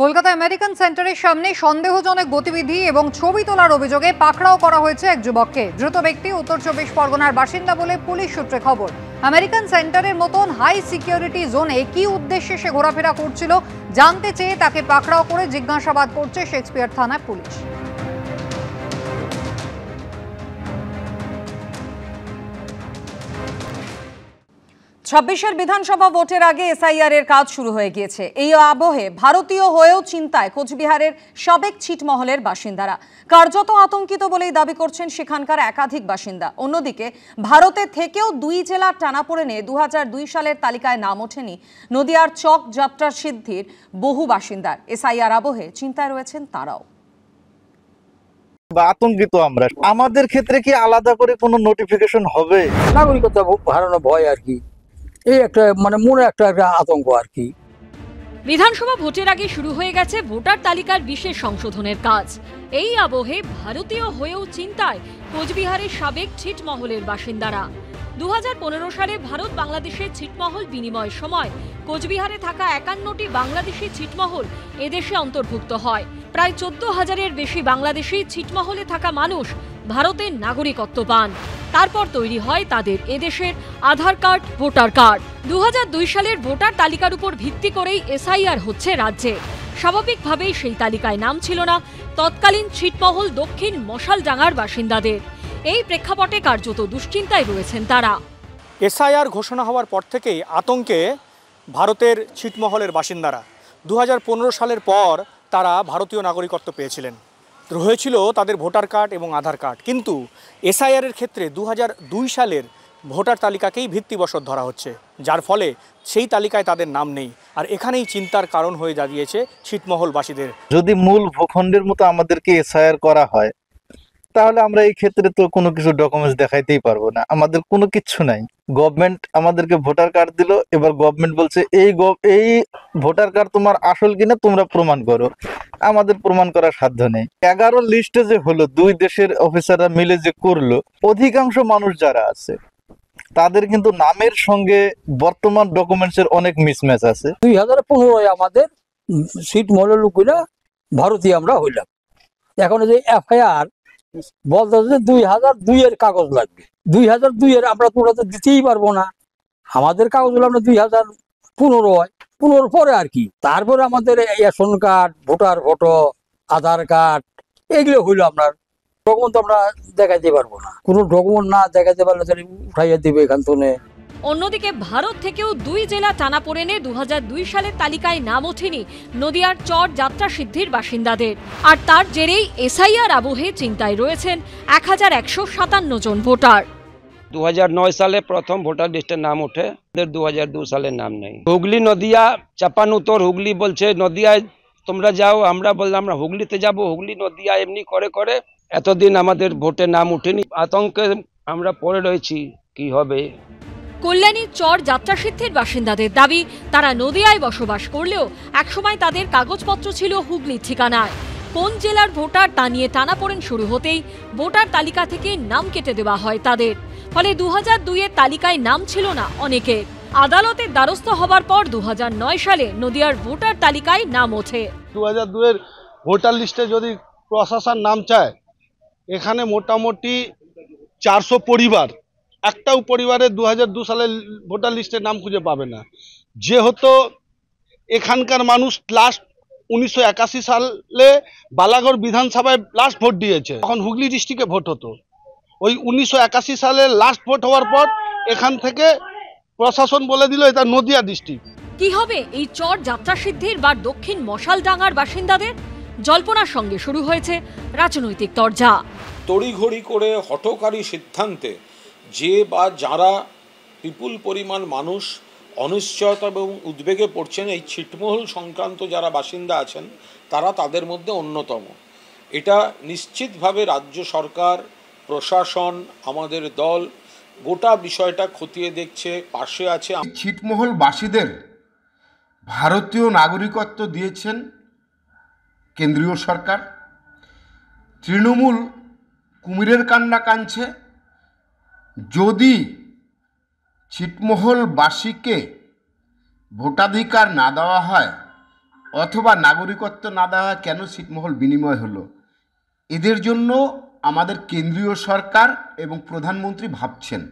Kolkata American সেন্টারের সামনে সন্দেহজনক গতিবিধি এবং ছবি তোলার অভিযোগে পাকড়াও করা হয়েছে এক যুবককে। ধৃত ব্যক্তি উত্তর 24 পরগনার বাসিন্দা বলে পুলিশ সূত্রে খবর। আমেরিকান সেন্টারের মতন হাই সিকিউরিটি জোনে কি উদ্দেশ্যে সে ঘোরাফেরা করছিল জানতে চেয়ে তাকে পাকড়াও করে জিজ্ঞাসাবাদ করছে শেক্সপিয়ার থানার পুলিশ। ছাব্বিশের বিধানসভা ভোটের আগে এসআইআর এর কাজ শুরু হয়ে গিয়েছে। এই আবহে ভারতীয় হয়েও চিন্তায় কোচবিহারের সাবেক ছিটমহলের বাসিন্দারা। কার্যত আতঙ্কিত বলেই দাবি করছেন সেখানকার একাধিক বাসিন্দা। অন্যদিকে ভারতে থেকেও দুই জেলার টানাপোড়েনে 2002 সালের তালিকায় নাম ওঠেনি নদিয়ার চক যাত্রা সিদ্ধির বহু বাসিন্দার। এসআইআর আবহে চিন্তায় রয়েছেন তারাও। আতঙ্কিত আমরা। আমাদের ক্ষেত্রে কি আলাদা করে কোনো নোটিফিকেশন হবে? নাগরিকত্ব হারানো ভয় আর কি, এই একটা মনে একটা আতঙ্ক আর কি। বিধানসভা ভোটের আগে শুরু হয়ে গেছে ভোটার তালিকার বিশেষ সংশোধনের কাজ। এই আবহে ভারতীয় হয়েও চিন্তায় কোচবিহারের সাবেক ছিটমহলের বাসিন্দারা। 2015 সালে ভারত বাংলাদেশের ছিটমহল বিনিময়ের সময় কোচবিহারে থাকা 51টি বাংলাদেশি ছিটমহল এদেশে অন্তর্ভুক্ত হয়। প্রায় 14,000-এর বেশি বাংলাদেশি ছিটমহলে থাকা মানুষ ভারতের নাগরিকত্ব পান। তারপর তৈরি হয় তাদের এদেশের আধার কার্ড, ভোটার কার্ড। 2002 সালের ভোটার তালিকার উপর ভিত্তি করেই এসআইআর হচ্ছে রাজ্যে। স্বাভাবিকভাবেই সেই তালিকায় নাম ছিল না তৎকালীন ছিটমহল দক্ষিণ মশালডাঙ্গার বাসিন্দাদের। এই প্রেক্ষাপটে কার্যত দুশ্চিন্তায় রয়েছেন তারা। এসআইআর ঘোষণা হওয়ার পর থেকেই আতঙ্কে ভারতের ছিটমহলের বাসিন্দারা। 2015 সালের পর তারা ভারতীয় নাগরিকত্ব পেয়েছিলেন, রয়েছিল তাদের ভোটার কার্ড এবং আধার কার্ড। কিন্তু এসআইআরের ক্ষেত্রে 2002 সালের ভোটার তালিকাকেই ভিত্তিবশত ধরা হচ্ছে, যার ফলে সেই তালিকায় তাদের নাম নেই। আর এখানেই চিন্তার কারণ হয়ে দাঁড়িয়েছে ছিটমহলবাসীদের। যদি মূল ভূখণ্ডের মতো আমাদেরকে এসআইআর করা হয় তাহলে আমরা এই ক্ষেত্রে তো কোনো কিছু ডকুমেন্টস দেখাইতেই পারবো না, আমাদের কোনো কিছু নাই। গভর্নমেন্ট আমাদেরকে ভোটার কার্ড দিল, এবার গভর্নমেন্ট বলছে এই ভোটার কার্ড তোমার আসল কিনা তোমরা প্রমাণ করো। আমাদের প্রমাণ করার সাধ্য নেই। 11 লিস্টে যে হলো, দুই দেশের অফিসাররা মিলে যে করলো, অধিকাংশ মানুষ যারা আছে তাদের কিন্তু নামের সঙ্গে বর্তমান ডকুমেন্টসের অনেক মিসম্যাচ আছে। 2015 আমাদের ছিটমহলের লোকেরা ভারতীয় আমরা হইলাম। এখন যে এফআইআর বলতে 2002-এর কাগজ লাগবে। 2002-এর আমরা তোরা তো দিতেই পারবো না। আমাদের কাগজগুলো আমরা 2015 হয়, 15 পরে আর কি। তারপরে আমাদের রেশন কার্ড, ভোটার ফটো, আধার কার্ড এগুলো হইলো। আপনার ডকুমেন্ট তো আমরা দেখাইতে পারবো না। কোনো ডকুমেন্ট না দেখাইতে পারলে উঠাইয়া দিবে এখান থেকে। অন্যদিকে ভারত থেকেও দুই জেলা টানাপোড়েনে 2002 সালের তালিকায় নাম ওঠেনি নদিয়ার চর যাত্রা সিদ্ধির বাসিন্দাদের। আর তার জেরেই এসআইআর আবহে চিন্তায় রয়েছেন 1157 জন ভোটার। 2009 সালে প্রথম ভোটার লিস্টে নাম ওঠে, 2002 সালে নাম নেই। হুগলি, নদিয়া, চাপানুতর। হুগলি বলছে নদিয়ায় তোমরা যাও, আমরা বললাম আমরা হুগলিতে যাব। হুগলি, নদিয়া এমনি করে করে এতদিন আমাদের ভোটে নাম ওঠেনি। আতঙ্কে আমরা পড়ে রয়েছি, কি হবে। কল্যাণী চর যাত্রা সিদ্ধির বাসিন্দাদের দাবি, তারা নদিয়ায় বসবাস করলেও একসময় তাদের কাগজপত্র ছিল হুগলির ঠিকানায়। কোন জেলার ভোটার তা নিয়ে টানাপোড়েন শুরু হতেই ভোটার তালিকা থেকে নাম কেটে দেওয়া হয় তাদের। ফলে 2002-এর তালিকায় নাম ছিল না অনেকের। আদালতের দ্বারস্থ হবার পর 2009 সালে নদিয়ার ভোটার তালিকায় নাম ওঠে। 2002-এর ভোটার লিস্টে যদি প্রশাসন নাম চায়, এখানে মোটামুটি 400 পরিবার, একটাও পরিবারে 2002 সালের ভোটার লিস্টে নাম খুঁজে পাবে না। যেহেতু এখানকার মানুষ লাস্ট 1981 সালে বালাগড় বিধানসভায় লাস্ট ভোট দিয়েছে, তখন হুগলি ডিস্ট্রিক্টে ভোট হতো। ওই 1981 সালে লাস্ট ভোট হওয়ার পর এখান থেকে প্রশাসন বলে দিল এটা নদিয়া ডিস্ট্রিক্ট। কি হবে এই চর যাত্রা সিদ্ধির বা দক্ষিণ মশালডাঙ্গার বাসিন্দাদের? জল্পনার সঙ্গে শুরু হয়েছে রাজনৈতিক তরজা। তড়িঘড়ি করে হঠকারী সিদ্ধান্তে যে বা যারা বিপুল পরিমাণ মানুষ অনিশ্চয়তা এবং উদ্বেগে পড়ছেন, এই ছিটমহল সংক্রান্ত যারা বাসিন্দা আছেন তারা তাদের মধ্যে অন্যতম। এটা নিশ্চিতভাবে রাজ্য সরকার, প্রশাসন, আমাদের দল গোটা বিষয়টা খতিয়ে দেখছে, পাশে আছে। ছিটমহলবাসীদের ভারতীয় নাগরিকত্ব দিয়েছেন কেন্দ্রীয় সরকার। তৃণমূল কুমিরের কান্না কাঁদছে। যদি ছিটমহলবাসীকে ভোটাধিকার না দেওয়া হয় অথবা নাগরিকত্ব না দেওয়া কেন ছিটমহল বিনিময় হলো, এদের জন্য আমাদের কেন্দ্রীয় সরকার এবং প্রধানমন্ত্রী ভাবছেন।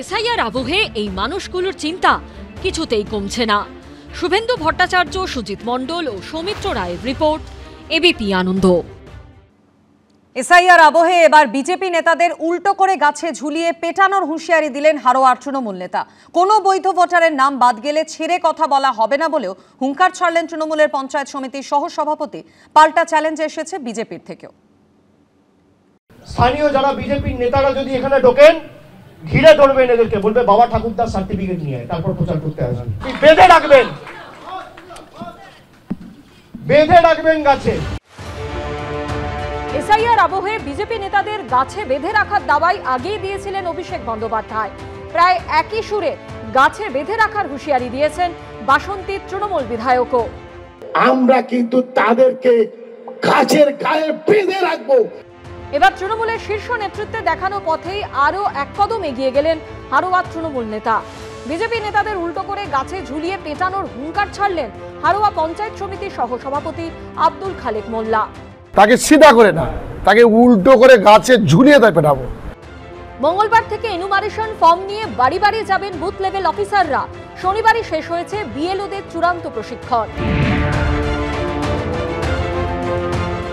এসআইআর আবহে এই মানুষগুলোর চিন্তা কিছুতেই কমছে না। শুভেন্দু ভট্টাচার্য, সুজিত মণ্ডল ও সৌমিত্র রায়ের রিপোর্ট, এবিপি আনন্দ। এসআইআর আবহে এবার বিজেপি নেতাদের উল্টো করে গাছে ঝুলিয়ে পেটানোর হুঁশিয়ারি দিলেন হারোয়ার তৃণমূল নেতা। কোনো বৈধ ভোটারের নাম বাদ গেলে ছেড়ে কথা বলা হবে না বলেও হুঙ্কার ছাড়লেন তৃণমূলের পঞ্চায়েত সমিতির সহ সভাপতি। পাল্টা চ্যালেঞ্জ এসেছে বিজেপির থেকেও। স্থানীয় যারা বিজেপির নেতারা যদি এখানে ঢোকেন, ঘিরে ধরবেন এদেরকে, বলবে বাবা ঠাকুরদার সার্টিফিকেট নিয়ে তারপর প্রচার করতে আসবেন। বেঁধে রাখবেন গাছে। এসআইআর আবহে বিজেপি নেতাদের গাছে বেঁধে রাখার দাওয়াই আগেই দিয়েছিলেন অভিষেক বন্দ্যোপাধ্যায়। প্রায় একই সুরে গাছে বেঁধে রাখার হুঁশিয়ারি দিয়েছেন বাসন্তীর তৃণমূল বিধায়কও। আমরা কিন্তু তাদেরকে গাছের গায়ে বেঁধে রাখবো। এবার তৃণমূলের শীর্ষ নেতৃত্বে দেখানো পথেই আরও এক কদম এগিয়ে গেলেন হারোয়ার তৃণমূল নেতা। বিজেপি নেতাদের উল্টো করে গাছে ঝুলিয়ে পেটানোর হুঙ্কার ছাড়লেন হারোয়া পঞ্চায়েত সমিতির সহ সভাপতি আব্দুল খালেক মোল্লা। তাকে সিধা করে না, তাকে উল্টো করে গাছে ঝুলিয়ে তাই পেটাবো। মঙ্গলবার থেকে এনুমারেশন ফর্ম নিয়ে বাড়ি বাড়ি যাবেন বুথ লেভেল অফিসাররা। শনিবারই শেষ হয়েছে বিএলওদের চূড়ান্ত প্রশিক্ষণ।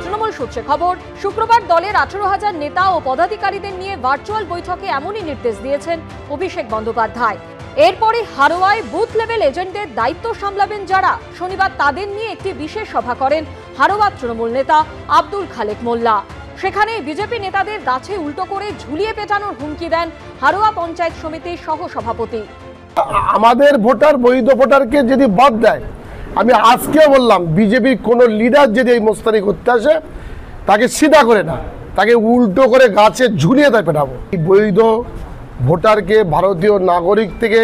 তৃণমূল সূত্রে খবর, শুক্রবার দলের 18,000 নেতা ও পদাধিকারীদের নিয়ে ভার্চুয়াল বৈঠকে এমনই নির্দেশ দিয়েছেন অভিষেক বন্দ্যোপাধ্যায়। এরপরে হারোয়ায় বুথ লেভেল এজেন্টের দায়িত্ব সামলাবেন যারা, শনিবার তাদের নিয়ে একটি বিশেষ সভা করেন হারোয়ার তৃণমূল নেতা আব্দুল খালেক মোল্লা। সেখানে বিজেপি নেতাদের গাছে উল্টো করে ঝুলিয়ে পেটানোর হুমকি দেন হারোয়া পঞ্চায়েত সমিতির সহ সভাপতি। আমাদের ভোটার, বৈধ ভোটারকে যদি বাদ দেয়, আমি আজকে বললাম বিজেপির কোন লিডার যদি এই মোস্তানি করতে আসে, তাকে সিধা করে না, তাকে উল্টো করে গাছে ঝুলিয়ে তাই পেটাবো। বৈধ ভোটারকে, ভারতীয় নাগরিক থেকে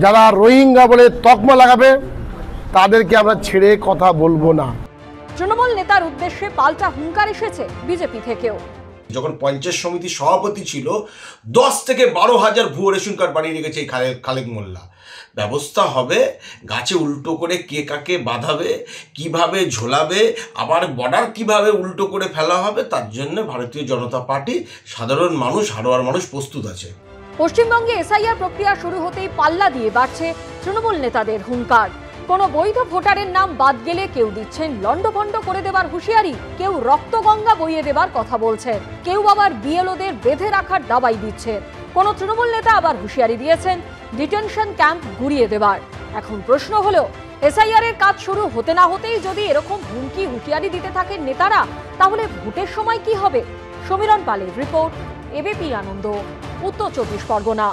যারা রোহিঙ্গা বলে তকমা লাগাবে, তাদেরকে আমরা ছেড়ে কথা বলবো না। তৃণমূল নেতার উদ্দেশ্যে পাল্টা হুঙ্কার এসেছে বিজেপি থেকেও। যখন পঞ্চায়েত সমিতির সভাপতি ছিল, 10 থেকে 12,000 ভুয়ো রেশন কার্ড বানিয়ে রেখেছে এই খালেক মোল্লা। ব্যবস্থা হবে, গাছে উল্টো করে কে কাকে বাঁধাবে, কিভাবে ঝোলাবে, আবার বর্ডার কিভাবে উল্টো করে ফেলা হবে, তার জন্য ভারতীয় জনতা পার্টি, সাধারণ মানুষ, হারোয়ার মানুষ প্রস্তুত আছে। পশ্চিমবঙ্গে এসআইআর প্রক্রিয়া শুরু হতেই পাল্লা দিয়ে বাড়ছে তৃণমূল নেতাদের হুঙ্কার। কোনো বৈধ ভোটারের নাম বাদ গেলে কেউ দিচ্ছেন লন্ডভন্ড করে দেবার হুঁশিয়ারি, কেউ রক্তগঙ্গা বইয়ে দেবার কথা বলছেন, কেউ আবার বিএলওদের বেঁধে রাখার দাবাই দিচ্ছেন। কোন তৃণমূল নেতা আবার হুঁশিয়ারি দিয়েছেন ডিটেনশন ক্যাম্প ঘুরিয়ে দেবার। এখন প্রশ্ন হলো, এসআইআর এর কাজ শুরু হতে না হতেই যদি এরকম হুমকি হুঁশিয়ারি দিতে থাকেন নেতারা, তাহলে ভোটের সময় কি হবে? সমীরণ পালের রিপোর্ট, এবিপি আনন্দ, উত্তর 24 পরগনা।